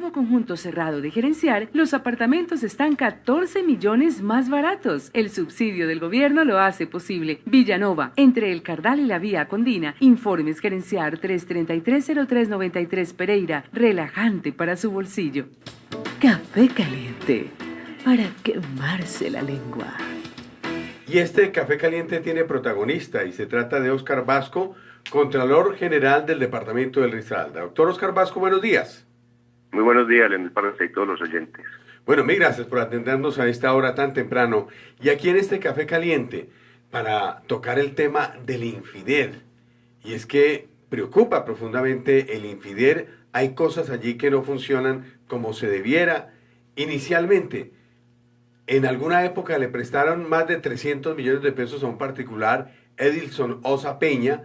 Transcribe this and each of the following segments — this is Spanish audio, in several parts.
nuevo conjunto cerrado de Gerenciar, los apartamentos están 14 millones más baratos. El subsidio del gobierno lo hace posible. Villanova, entre el Cardal y la Vía Condina. Informes Gerenciar 333-0393 Pereira. Relajante para su bolsillo. Café caliente para quemarse la lengua. Y este Café Caliente tiene protagonista y se trata de Óscar Vasco, Contralor General del Departamento del Risaralda. Doctor Óscar Vasco, buenos días. Muy buenos días, Leonel Parra y todos los oyentes. Bueno, mil gracias por atendernos a esta hora tan temprano. Y aquí en este Café Caliente, para tocar el tema del infidel. Y es que preocupa profundamente el infidel. Hay cosas allí que no funcionan como se debiera. Inicialmente, en alguna época le prestaron más de 300 millones de pesos a un particular, Edilson Osa Peña,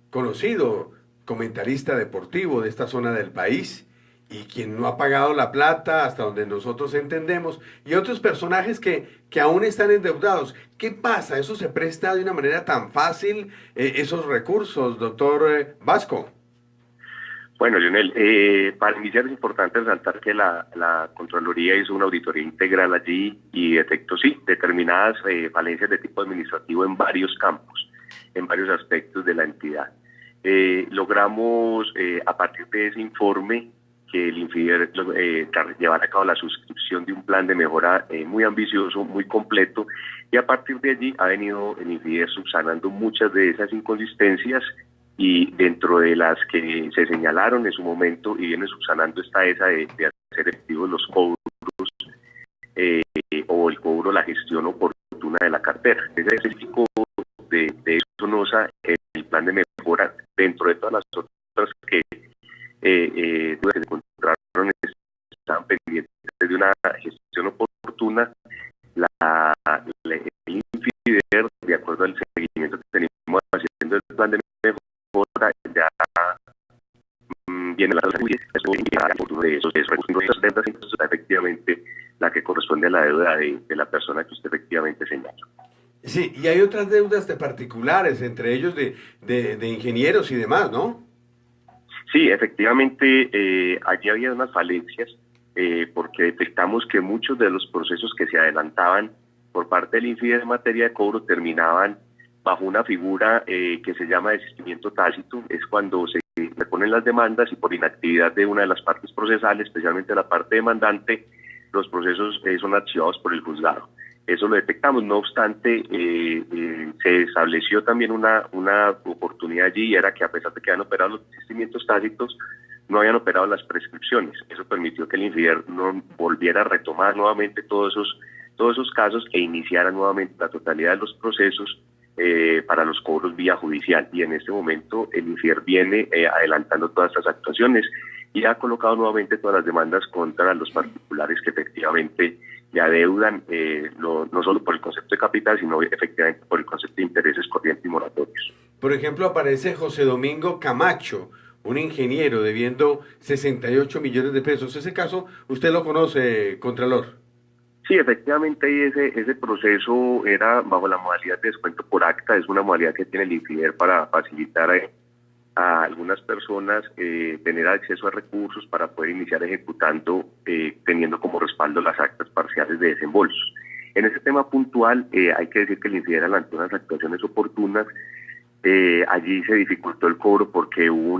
conocido comentarista deportivo de esta zona del país, y quien no ha pagado la plata hasta donde nosotros entendemos, y otros personajes que aún están endeudados. ¿Qué pasa? ¿Eso se presta de una manera tan fácil, esos recursos, doctor Vasco? Bueno, Lionel, para iniciar es importante resaltar que la Contraloría hizo una auditoría integral allí y detectó, sí, determinadas falencias de tipo administrativo en varios campos, en varios aspectos de la entidad. Logramos, a partir de ese informe, que el Infider llevara a cabo la suscripción de un plan de mejora muy ambicioso, muy completo, y a partir de allí ha venido el Infider subsanando muchas de esas inconsistencias, y dentro de las que se señalaron en su momento y viene subsanando está esa de hacer efectivos los cobros o el cobro, la gestión oportuna de la cartera. Ese es el tipo de eso NOSA, el plan de mejora, dentro de todas las otras que se encontraron, estaban pendientes de una gestión oportuna. El Infider, de acuerdo al seguimiento que tenemos haciendo el plan de mejora, ya viene la de esos recursos, efectivamente la que corresponde a la deuda de la persona que usted efectivamente señala. Sí, y hay otras deudas de particulares, entre ellos de ingenieros y demás, ¿no? Sí, efectivamente, allí había unas falencias porque detectamos que muchos de los procesos que se adelantaban por parte del Infider en materia de cobro terminaban bajo una figura que se llama desistimiento tácito. Es cuando se reponen las demandas y por inactividad de una de las partes procesales, especialmente la parte demandante, los procesos son archivados por el juzgado. Eso lo detectamos. No obstante, se estableció también una oportunidad allí, y era que a pesar de que habían operado los desistimientos tácitos, no habían operado las prescripciones. Eso permitió que el Infider no volviera a retomar nuevamente todos esos casos e iniciara nuevamente la totalidad de los procesos para los cobros vía judicial. Y en este momento el Infider viene adelantando todas estas actuaciones y ha colocado nuevamente todas las demandas contra los particulares que efectivamente le adeudan, no solo por el concepto de capital, sino efectivamente por el concepto de intereses corrientes y moratorios. Por ejemplo, aparece José Domingo Camacho, un ingeniero debiendo 68 millones de pesos. Ese caso, ¿usted lo conoce, Contralor? Sí, efectivamente ese proceso era bajo la modalidad de descuento por acta. Es una modalidad que tiene el Infider para facilitar a algunas personas tener acceso a recursos para poder iniciar ejecutando, teniendo como respaldo las actas parciales de desembolsos. En este tema puntual hay que decir que el Infider adelantó unas actuaciones oportunas. Allí se dificultó el cobro porque hubo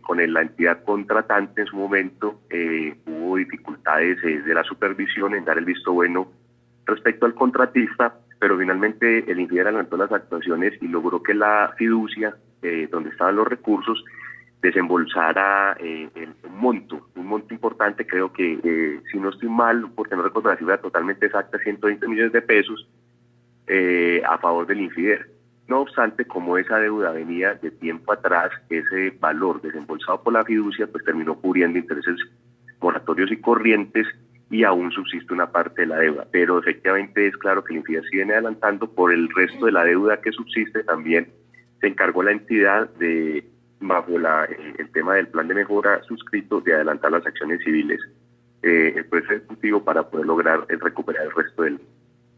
con la entidad contratante en su momento, hubo dificultades de la supervisión en dar el visto bueno respecto al contratista, pero finalmente el Infider adelantó las actuaciones y logró que la fiducia, donde estaban los recursos, desembolsara un monto importante. Creo que, si no estoy mal, porque no recuerdo la cifra totalmente exacta, 120 millones de pesos a favor del Infider. No obstante, como esa deuda venía de tiempo atrás, ese valor desembolsado por la fiducia pues terminó cubriendo intereses moratorios y corrientes, y aún subsiste una parte de la deuda. Pero efectivamente es claro que el Infider sí viene adelantando por el resto de la deuda que subsiste. También se encargó la entidad bajo el tema del plan de mejora suscrito, de adelantar las acciones civiles, el proceso ejecutivo, para poder lograr recuperar el resto del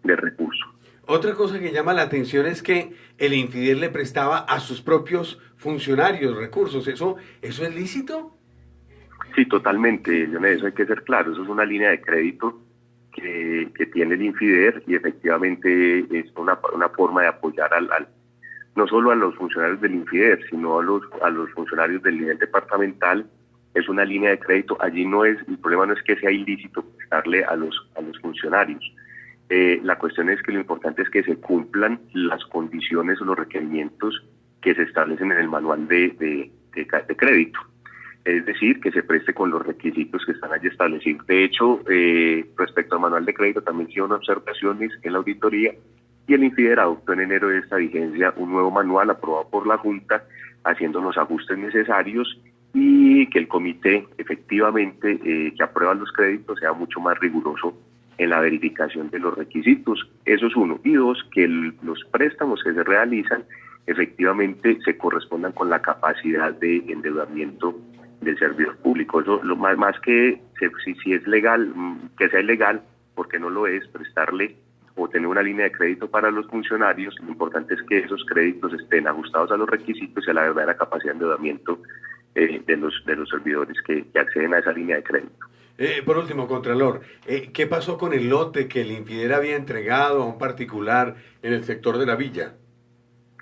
recurso. Otra cosa que llama la atención es que el Infider le prestaba a sus propios funcionarios recursos. ¿Eso es lícito? Sí, totalmente, Leonel, eso hay que ser claro, eso es una línea de crédito que tiene el Infider y efectivamente es una forma de apoyar no solo a los funcionarios del Infider, sino a los funcionarios del nivel departamental. Es una línea de crédito, allí el problema no es que sea ilícito darle a los funcionarios. La cuestión es que lo importante es que se cumplan las condiciones o los requerimientos que se establecen en el manual de crédito. Es decir, que se preste con los requisitos que están allí establecidos. De hecho, respecto al manual de crédito también hicieron observaciones en la auditoría y el Infider adoptó en enero de esta vigencia un nuevo manual aprobado por la Junta, haciendo los ajustes necesarios y que el comité efectivamente que aprueba los créditos sea mucho más riguroso en la verificación de los requisitos. Eso es uno. Y dos, que los préstamos que se realizan efectivamente se correspondan con la capacidad de endeudamiento del servidor público. Eso lo más que si es legal, que sea ilegal, porque no lo es, prestarle o tener una línea de crédito para los funcionarios, lo importante es que esos créditos estén ajustados a los requisitos y a la verdadera capacidad de endeudamiento de los servidores que acceden a esa línea de crédito. Por último, Contralor, ¿qué pasó con el lote que el Infider había entregado a un particular en el sector de la villa?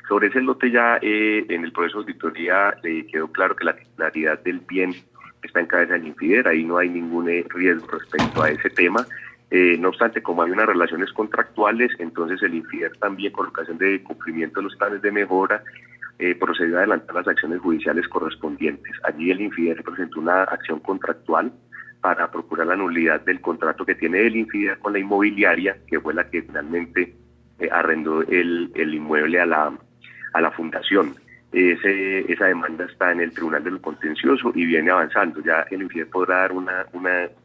Sobre ese lote ya en el proceso de auditoría quedó claro que la titularidad del bien está en cabeza del Infider, ahí no hay ningún riesgo respecto a ese tema. No obstante, como hay unas relaciones contractuales, entonces el Infider también, con ocasión de cumplimiento de los planes de mejora, procedió a adelantar las acciones judiciales correspondientes. Allí el Infider presentó una acción contractual para procurar la nulidad del contrato que tiene el Infider con la inmobiliaria, que fue la que finalmente arrendó el inmueble a la fundación. Esa demanda está en el Tribunal de lo Contencioso y viene avanzando. Ya el Infider podrá dar un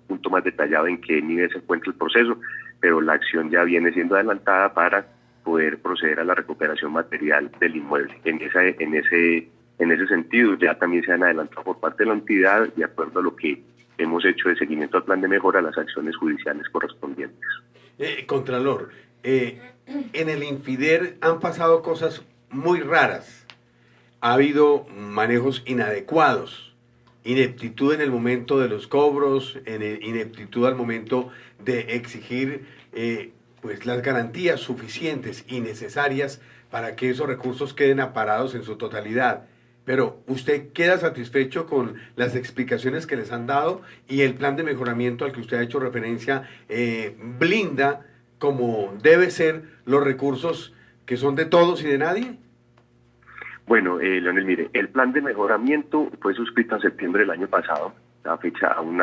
punto más detallado en qué nivel se encuentra el proceso, pero la acción ya viene siendo adelantada para poder proceder a la recuperación material del inmueble. En ese sentido, ya también se han adelantado por parte de la entidad, de acuerdo a lo que hemos hecho de seguimiento al plan de mejora, las acciones judiciales correspondientes. Contralor, en el Infider han pasado cosas muy raras. Ha habido manejos inadecuados, ineptitud en el momento de los cobros, ineptitud al momento de exigir pues las garantías suficientes y necesarias para que esos recursos queden aparados en su totalidad. Pero ¿usted queda satisfecho con las explicaciones que les han dado y el plan de mejoramiento al que usted ha hecho referencia blinda como debe ser los recursos que son de todos y de nadie? Bueno, Leonel, mire, el plan de mejoramiento fue suscrito en septiembre del año pasado, la fecha a un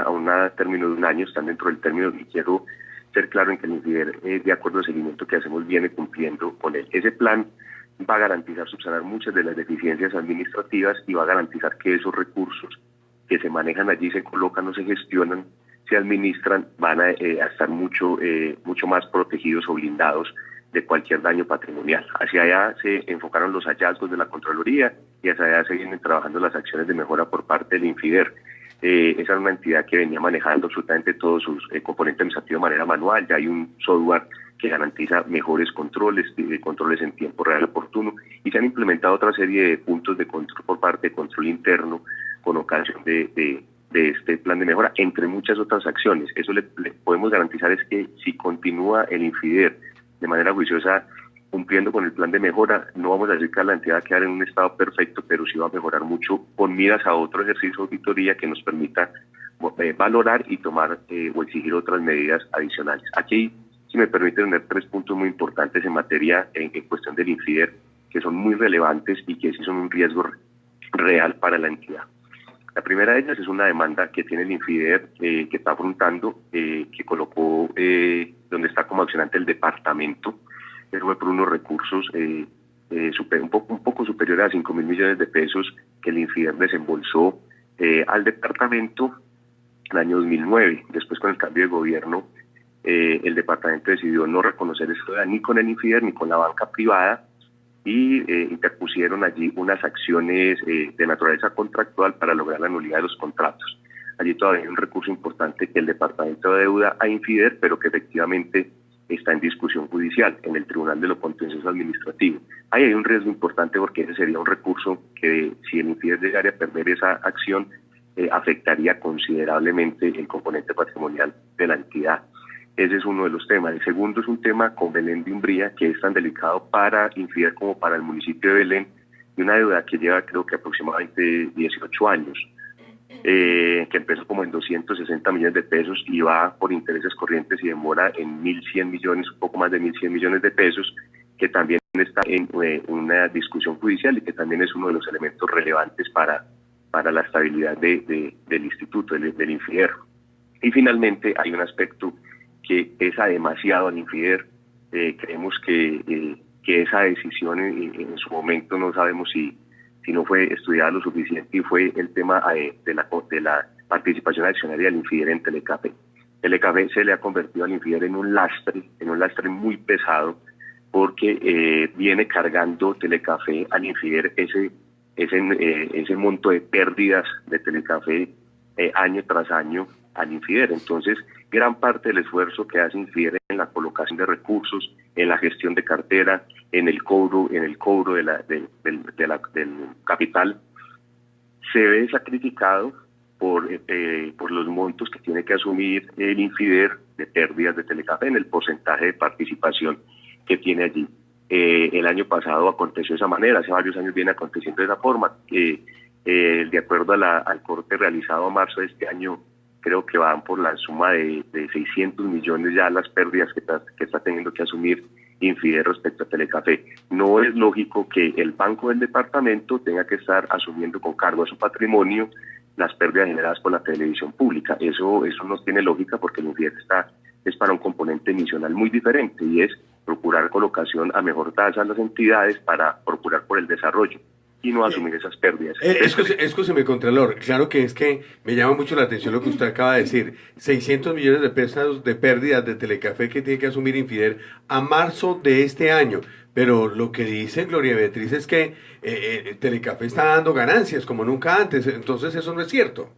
término de un año, están dentro del término, y quiero ser claro en que el Infider, de acuerdo al seguimiento que hacemos, viene cumpliendo con él. Ese plan va a garantizar subsanar muchas de las deficiencias administrativas y va a garantizar que esos recursos que se manejan allí, se colocan o se gestionan, se administran, van a estar mucho más protegidos o blindados de cualquier daño patrimonial. Hacia allá se enfocaron los hallazgos de la Contraloría y hacia allá se vienen trabajando las acciones de mejora por parte del Infider. Esa era una entidad que venía manejando absolutamente todos sus componentes administrativos de manera manual. Ya hay un software que garantiza mejores controles en tiempo real oportuno, y se han implementado otra serie de puntos de control por parte de control interno con ocasión de este plan de mejora, entre muchas otras acciones. Eso le podemos garantizar es que si continúa el Infider de manera juiciosa cumpliendo con el plan de mejora, no vamos a decir que la entidad va a quedar en un estado perfecto, pero sí va a mejorar mucho con miras a otro ejercicio de auditoría que nos permita valorar y tomar o exigir otras medidas adicionales. Aquí, si me permiten, tener 3 puntos muy importantes en materia en cuestión del Infider, que son muy relevantes y que sí son un riesgo real para la entidad. La primera de ellas es una demanda que tiene el Infider, que está afrontando, que colocó donde está como accionante el departamento. Eso fue por unos recursos un poco superiores a 5.000 millones de pesos que el Infider desembolsó al departamento en el año 2009. Después, con el cambio de gobierno, el departamento decidió no reconocer esto ni con el Infider ni con la banca privada, y interpusieron allí unas acciones de naturaleza contractual para lograr la nulidad de los contratos. Allí todavía hay un recurso importante que el departamento deuda a Infider, pero que efectivamente está en discusión judicial en el Tribunal de lo Contencioso Administrativo. Ahí hay un riesgo importante porque ese sería un recurso que, si el Infider llegara a perder esa acción, afectaría considerablemente el componente patrimonial de la entidad. Ese es uno de los temas. El segundo es un tema con Belén de Umbría, que es tan delicado para Infider como para el municipio de Belén, y una deuda que lleva creo que aproximadamente 18 años, que empezó como en 260 millones de pesos y va por intereses corrientes y demora en 1.100 millones, un poco más de 1.100 millones de pesos, que también está en una discusión judicial y que también es uno de los elementos relevantes para la estabilidad del instituto, del Infider. Y finalmente hay un aspecto que pesa demasiado al Infider. Creemos que esa decisión en su momento no sabemos si no fue estudiada lo suficiente, y fue el tema de la participación accionaria del Infider en Telecafé. Telecafé se le ha convertido al Infider en un lastre muy pesado, porque viene cargando Telecafé al Infider ese monto de pérdidas de Telecafé año tras año al Infider. Entonces, gran parte del esfuerzo que hace Infider en la colocación de recursos, en la gestión de cartera, en el cobro del capital, se ve sacrificado por los montos que tiene que asumir el Infider de pérdidas de Telecafé en el porcentaje de participación que tiene allí. El año pasado aconteció de esa manera, hace varios años viene aconteciendo de esa forma. De acuerdo al corte realizado a marzo de este año, creo que van por la suma de 600 millones ya las pérdidas que está teniendo que asumir Infider respecto a Telecafé. No es lógico que el Banco del Departamento tenga que estar asumiendo con cargo a su patrimonio las pérdidas generadas por la televisión pública. Eso no tiene lógica, porque el Infider es para un componente misional muy diferente, y es procurar colocación a mejor tasa a las entidades para procurar por el desarrollo y no asumir esas pérdidas. Escúcheme, Contralor, claro que es que me llama mucho la atención lo que usted acaba de decir. 600 millones de pesos de pérdidas de Telecafé que tiene que asumir Infider a marzo de este año. Pero lo que dice Gloria Beatriz es que Telecafé está dando ganancias como nunca antes, entonces eso no es cierto.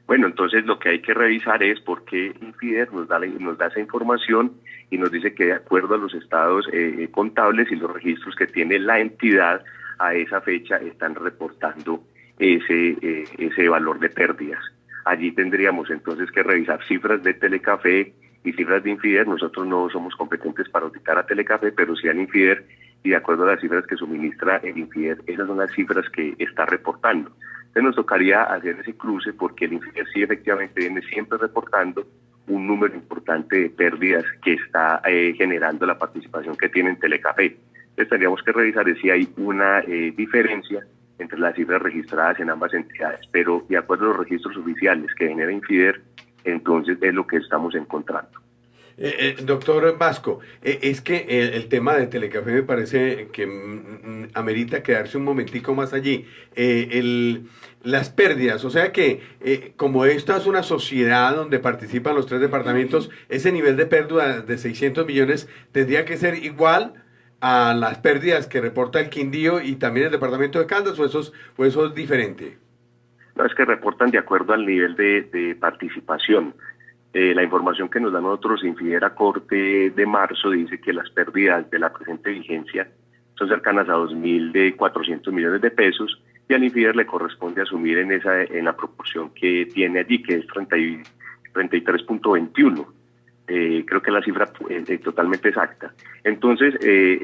Bueno, entonces lo que hay que revisar es por qué Infider nos da esa información y nos dice que de acuerdo a los estados contables y los registros que tiene la entidad, a esa fecha están reportando ese valor de pérdidas. Allí tendríamos entonces que revisar cifras de Telecafé y cifras de Infider. Nosotros no somos competentes para auditar a Telecafé, pero sí al Infider, y de acuerdo a las cifras que suministra el Infider, esas son las cifras que está reportando. Entonces nos tocaría hacer ese cruce, porque el Infider sí efectivamente viene siempre reportando un número importante de pérdidas que está generando la participación que tiene en Telecafé. Entonces tendríamos que revisar si hay una diferencia entre las cifras registradas en ambas entidades, pero de acuerdo a los registros oficiales que genera Infider, entonces es lo que estamos encontrando. Doctor Vasco, es que el tema de Telecafé me parece que amerita quedarse un momentico más allí. Las pérdidas, o sea que como esta es una sociedad donde participan los 3 departamentos, ese nivel de pérdida de 600 millones tendría que ser igual a las pérdidas que reporta el Quindío y también el departamento de Caldas, o eso es diferente. No, es que reportan de acuerdo al nivel de participación. La información que nos da nosotros Infider a corte de marzo dice que las pérdidas de la presente vigencia son cercanas a 2.400 millones de pesos, y al Infider le corresponde asumir en la proporción que tiene allí, que es 33.21. Creo que la cifra es totalmente exacta. Entonces,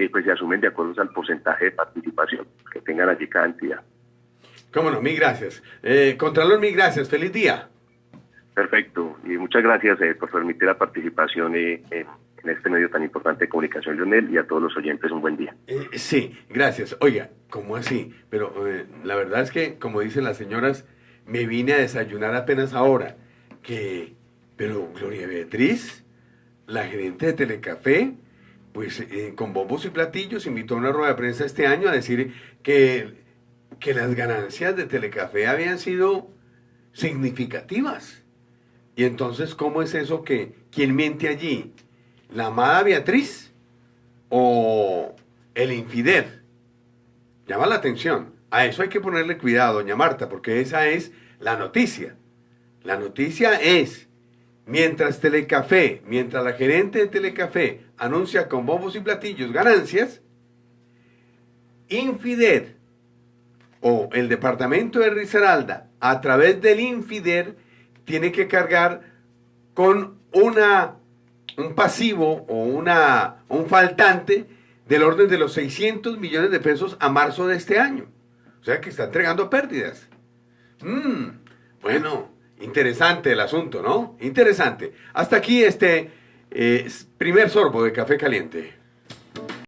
pues se asumen de acuerdo al porcentaje de participación que tengan allí cada entidad. Cómo no, mil gracias. Contralor, mil gracias. Feliz día. Perfecto, y muchas gracias por permitir la participación en este medio tan importante de comunicación, Leonel, y a todos los oyentes un buen día. Sí, gracias. Oiga, ¿cómo así? Pero la verdad es que, como dicen las señoras, me vine a desayunar apenas ahora. Pero Gloria Beatriz, la gerente de Telecafé, pues con bombos y platillos invitó a una rueda de prensa este año a decir que las ganancias de Telecafé habían sido significativas. Y entonces, ¿cómo es eso que quién miente allí? ¿La amada Beatriz o el Infider? Llama la atención. A eso hay que ponerle cuidado, doña Marta, porque esa es la noticia. La noticia es, mientras la gerente de Telecafé anuncia con bombos y platillos ganancias, Infider o el departamento de Risaralda a través del Infider, tiene que cargar con un pasivo o un faltante del orden de los 600 millones de pesos a marzo de este año. O sea que está entregando pérdidas. Bueno, interesante el asunto, ¿no? Interesante. Hasta aquí este primer sorbo de café caliente.